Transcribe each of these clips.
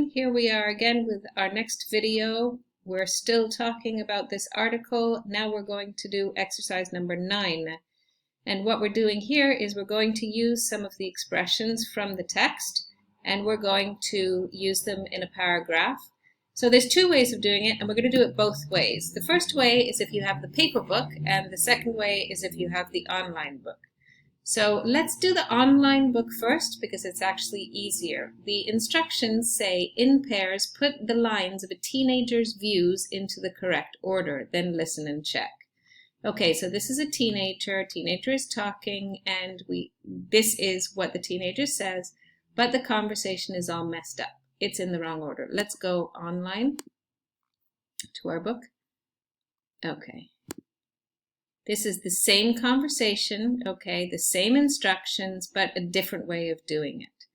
everyone. Here we are again with our next video. We're still talking about this article. Now we're going to do exercise number 9. And what we're doing here is we're going to use some of the expressions from the text and we're going to use them in a paragraph. So there's 2 ways of doing it, and we're going to do it both ways. The first way is if you have the paper book, and the second way is if you have the online book. So let's do the online book first because it's actually easier. The instructions say, in pairs, put the lines of a teenager's views into the correct order, then listen and check. Okay, so this is a teenager is talking, and this is what the teenager says, but the conversation is all messed up. It's in the wrong order. Let's go online to our book. Okay. This is the same conversation, okay, the same instructions, but a different way of doing it.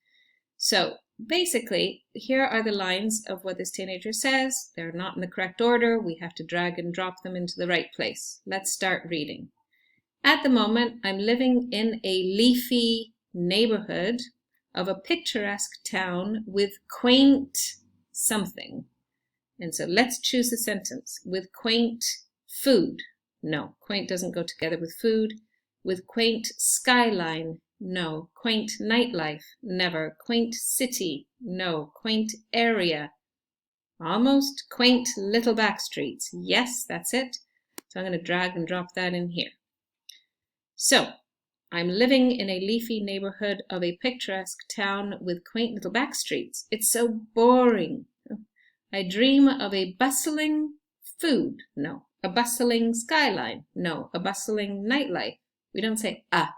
So basically, here are the lines of what this teenager says. They're not in the correct order. We have to drag and drop them into the right place. Let's start reading. At the moment, I'm living in a leafy neighborhood of a picturesque town with quaint something. And so let's choose a sentence. With quaint food. No, quaint doesn't go together with food. With quaint skyline, no. Quaint nightlife, never. Quaint city, no. Quaint area, almost. Quaint little back streets, yes, that's it. So I'm going to drag and drop that in here. So, I'm living in a leafy neighborhood of a picturesque town with quaint little back streets. It's so boring. I dream of a bustling food, no. A bustling skyline, no. A bustling nightlife. We don't say a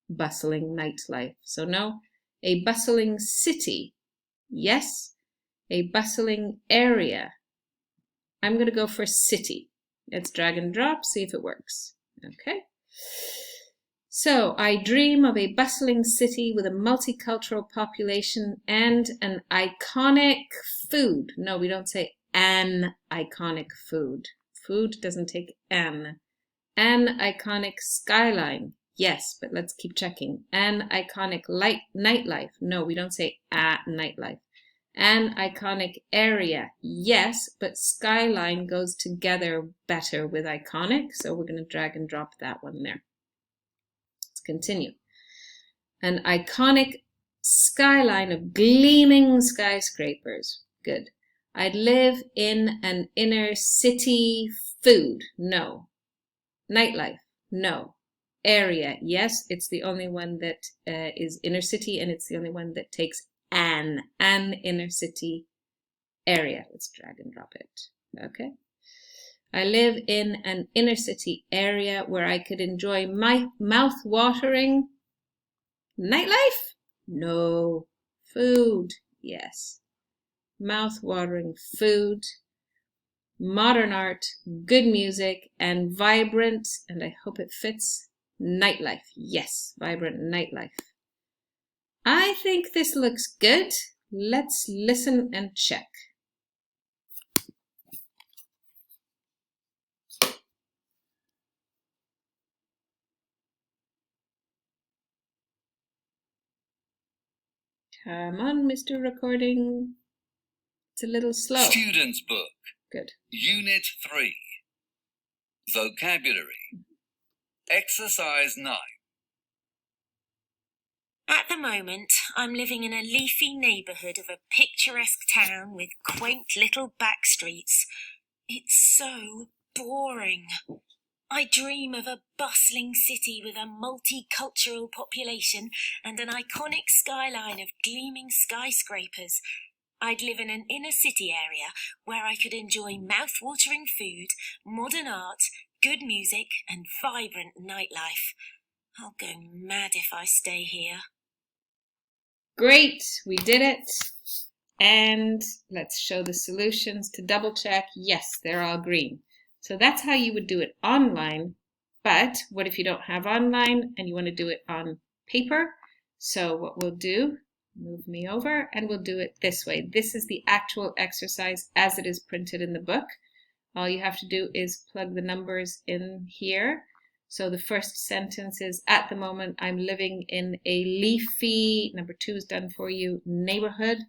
bustling nightlife. So no. A bustling city, yes. A bustling area. I'm going to go for city. Let's drag and drop, see if it works. Okay. So I dream of a bustling city with a multicultural population and an iconic food. No, we don't say an iconic food. Food doesn't take an. An iconic skyline. Yes, but let's keep checking. An iconic nightlife. No, we don't say a nightlife. An iconic area. Yes, but skyline goes together better with iconic, so we're going to drag and drop that one there. Let's continue. An iconic skyline of gleaming skyscrapers. Good. I'd live in an inner city food. No. Nightlife. No. Area. Yes, it's the only one that is inner city, and it's the only one that takes an inner city area. Let's drag and drop it. Okay. I live in an inner city area where I could enjoy my mouth-watering nightlife? No. Food. Yes. Mouth-watering food, modern art, good music, and vibrant, and I hope it fits, nightlife. Yes, vibrant nightlife. I think this looks good. Let's listen and check. Come on, Mr. Recording. It's a little slow. Student's book. Good. Unit 3. Vocabulary. Exercise 9. At the moment, I'm living in a leafy neighbourhood of a picturesque town with quaint little back streets. It's so boring. I dream of a bustling city with a multicultural population and an iconic skyline of gleaming skyscrapers. I'd live in an inner city area where I could enjoy mouth-watering food, modern art, good music, and vibrant nightlife. I'll go mad if I stay here. Great, we did it. And let's show the solutions to double check. Yes, they're all green. So that's how you would do it online. But what if you don't have online and you want to do it on paper? So what we'll do, move me over, and we'll do it this way. This is the actual exercise as it is printed in the book. All you have to do is plug the numbers in here. So the first sentence is, at the moment I'm living in a leafy, number 2 is done for you, neighborhood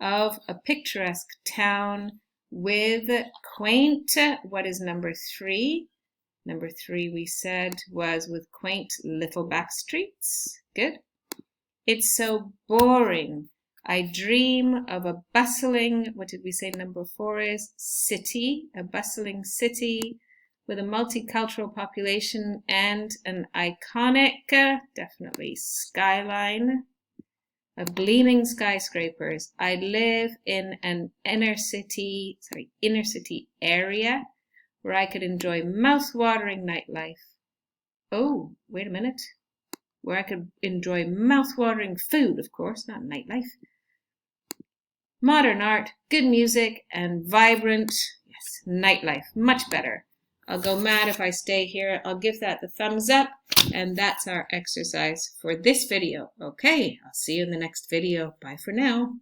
of a picturesque town with quaint, what is number 3? Number 3 we said was with quaint little back streets. Good. It's so boring. I dream of a bustling, what did we say number 4 is? City, a bustling city with a multicultural population and an iconic, definitely skyline of gleaming skyscrapers. I live in an inner city area where I could enjoy mouth-watering nightlife. Oh, wait a minute. Where I could enjoy mouth-watering food, of course, not nightlife. Modern art, good music, and vibrant, yes, nightlife. Much better. I'll go mad if I stay here. I'll give that the thumbs up, and that's our exercise for this video. Okay, I'll see you in the next video. Bye for now.